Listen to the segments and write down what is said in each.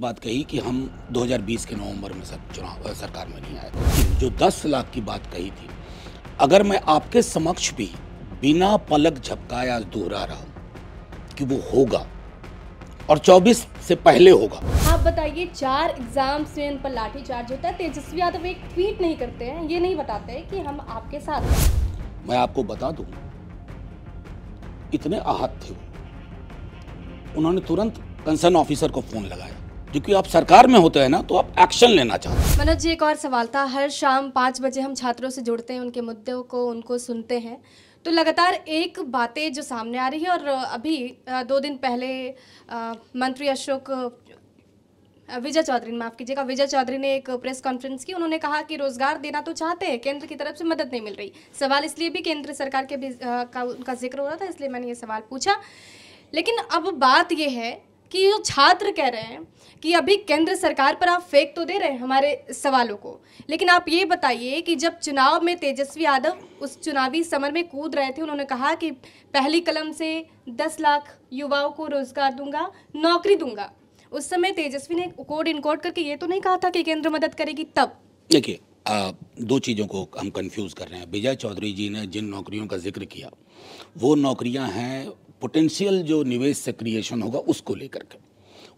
बात कही कि हम 2020 के नवंबर में चुनाव सरकार में नहीं आए थे। जो 10 लाख की बात कही थी, अगर मैं आपके समक्ष भी बिना पलक झपकाए आज दोहरा रहा हूं कि वो होगा और 24 से पहले होगा। आप बताइए, 4 एग्जाम्स में इन पर लाठीचार्ज होता है, तेजस्वी यादव एक ट्वीट नहीं करते हैं, ये नहीं बताते हैं कि हम आपके साथ हैं। मैं आपको बता दूं, इतने आहत थे उन्होंने तुरंत कंसर्न ऑफिसर को फोन लगाया, क्योंकि आप सरकार में होते हैं ना, तो आप एक्शन लेना चाहते हैं। मनोज जी, एक और सवाल था। हर शाम 5 बजे हम छात्रों से जुड़ते हैं, उनके मुद्दों को उनको सुनते हैं, तो लगातार एक बातें जो सामने आ रही है, और अभी 2 दिन पहले मंत्री विजय चौधरी, माफ़ कीजिएगा, विजय चौधरी ने एक प्रेस कॉन्फ्रेंस की। उन्होंने कहा कि रोजगार देना तो चाहते हैं, केंद्र की तरफ से मदद नहीं मिल रही। सवाल इसलिए भी केंद्र सरकार के भी का उनका जिक्र हो रहा था, इसलिए मैंने ये सवाल पूछा। लेकिन अब बात ये है कि जो छात्र कह रहे हैं कि अभी केंद्र सरकार पर आप फेंक तो दे रहे हैं हमारे सवालों को, लेकिन आप ये बताइए कि जब चुनाव में तेजस्वी यादव उस चुनावी समर में कूद रहे थे, उन्होंने कहा कि पहली कलम से 10 लाख युवाओं को रोजगार दूंगा, नौकरी दूंगा। उस समय तेजस्वी ने कोड इनकोड करके ये तो नहीं कहा था कि केंद्र मदद करेगी। तब देखिए, 2 चीज़ों को हम कंफ्यूज कर रहे हैं। विजय चौधरी जी ने जिन नौकरियों का जिक्र किया, वो नौकरियां हैं पोटेंशियल जो निवेश से क्रिएशन होगा उसको लेकर के,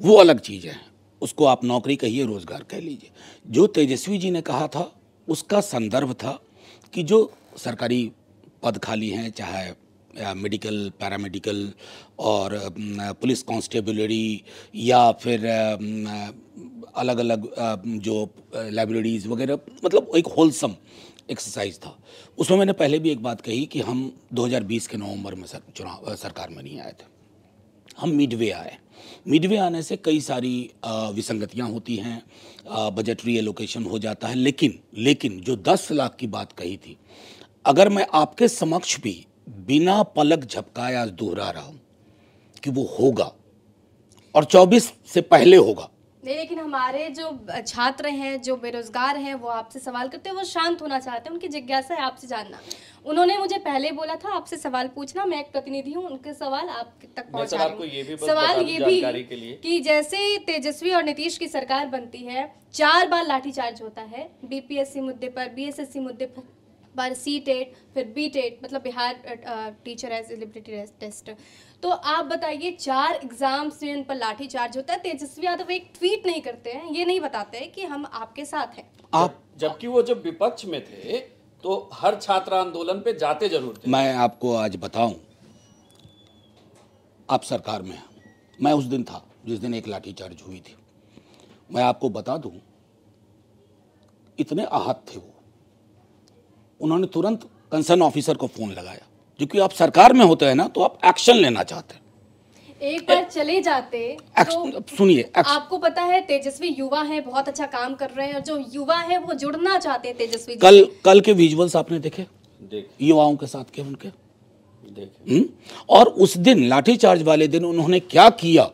वो अलग चीज़ है। उसको आप नौकरी कहिए, रोजगार कह लीजिए। जो तेजस्वी जी ने कहा था उसका संदर्भ था कि जो सरकारी पद खाली हैं, चाहे मेडिकल, पैरामेडिकल और पुलिस कांस्टेबलरी, या फिर अलग अलग जो लाइब्रेरीज वगैरह, मतलब एक होलसम एक्सरसाइज था। उसमें मैंने पहले भी एक बात कही कि हम 2020 के नवंबर में चुनाव सरकार में नहीं आए थे, हम मिडवे आए। मिडवे आने से कई सारी विसंगतियां होती हैं, बजटरी एलोकेशन हो जाता है, लेकिन जो 10 लाख की बात कही थी, अगर मैं आपके समक्ष भी बिना पलक झपकाए आज दोहरा रहा हूं कि वो होगा और 24 से पहले होगा। नहीं, लेकिन हमारे जो छात्र हैं, जो बेरोजगार हैं, वो आपसे सवाल करते हैं, वो शांत होना चाहते हैं, उनकी जिज्ञासा है आपसे जानना। उन्होंने मुझे पहले बोला था आपसे सवाल पूछना, मैं एक प्रतिनिधि हूँ, उनके सवाल आप तक पहुँचा रही हूँ। सवाल ये भी कि जैसे तेजस्वी और नीतीश की सरकार बनती है, 4 बार लाठीचार्ज होता है, बीपीएससी मुद्दे पर, बीएसएससी मुद्दे पर, सीटेट, फिर बीटेट, मतलब बिहार टीचर एलिजिबिलिटी टेस्ट। तो आप बताइए, 4 एग्जाम्स में इन पर लाठीचार्ज होता है, तेजस्वी यादव एक ट्वीट नहीं करते हैं, ये नहीं बताते हैं कि हम आपके साथ हैं। आप जबकि वो जब विपक्ष में थे तो हर छात्र आंदोलन पे जाते जरूर थे। मैं आपको आज बताऊं, आप सरकार में हैं, मैं उस दिन था जिस दिन एक लाठीचार्ज हुई थी। मैं आपको बता दूं, इतने आहत थे वो, उन्होंने तुरंत कंसर्न ऑफिसर को फोन लगाया, क्योंकि आप सरकार में होते हैं ना, तो आप एक्शन लेना चाहते हैं। एक बार चले जाते तो सुनिए, आपको पता है तेजस्वी युवा हैं, बहुत अच्छा काम कर रहे हैं, और जो युवा है वो जुड़ना चाहते हैं तेजस्वी जी। कल के विजुअल्स आपने देखे युवाओं के साथ के, उनके देखे। और उस दिन लाठीचार्ज वाले दिन उन्होंने क्या किया,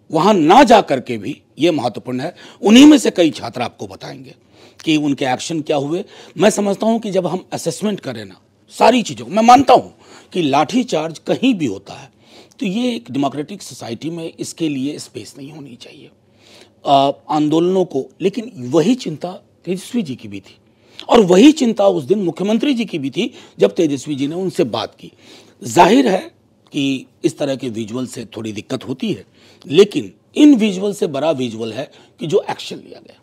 वहां ना जा करके भी, ये महत्वपूर्ण है। उन्हीं में से कई छात्र आपको बताएंगे कि उनके एक्शन क्या हुए। मैं समझता हूं कि जब हम असेसमेंट करें ना सारी चीज़ों, मैं मानता हूं कि लाठीचार्ज कहीं भी होता है, तो ये एक डेमोक्रेटिक सोसाइटी में इसके लिए स्पेस नहीं होनी चाहिए आंदोलनों को। लेकिन वही चिंता तेजस्वी जी की भी थी, और वही चिंता उस दिन मुख्यमंत्री जी की भी थी जब तेजस्वी जी ने उनसे बात की। जाहिर है कि इस तरह के विजुअल से थोड़ी दिक्कत होती है, लेकिन इन विजुअल से बड़ा विजुअल है कि जो एक्शन लिया गया।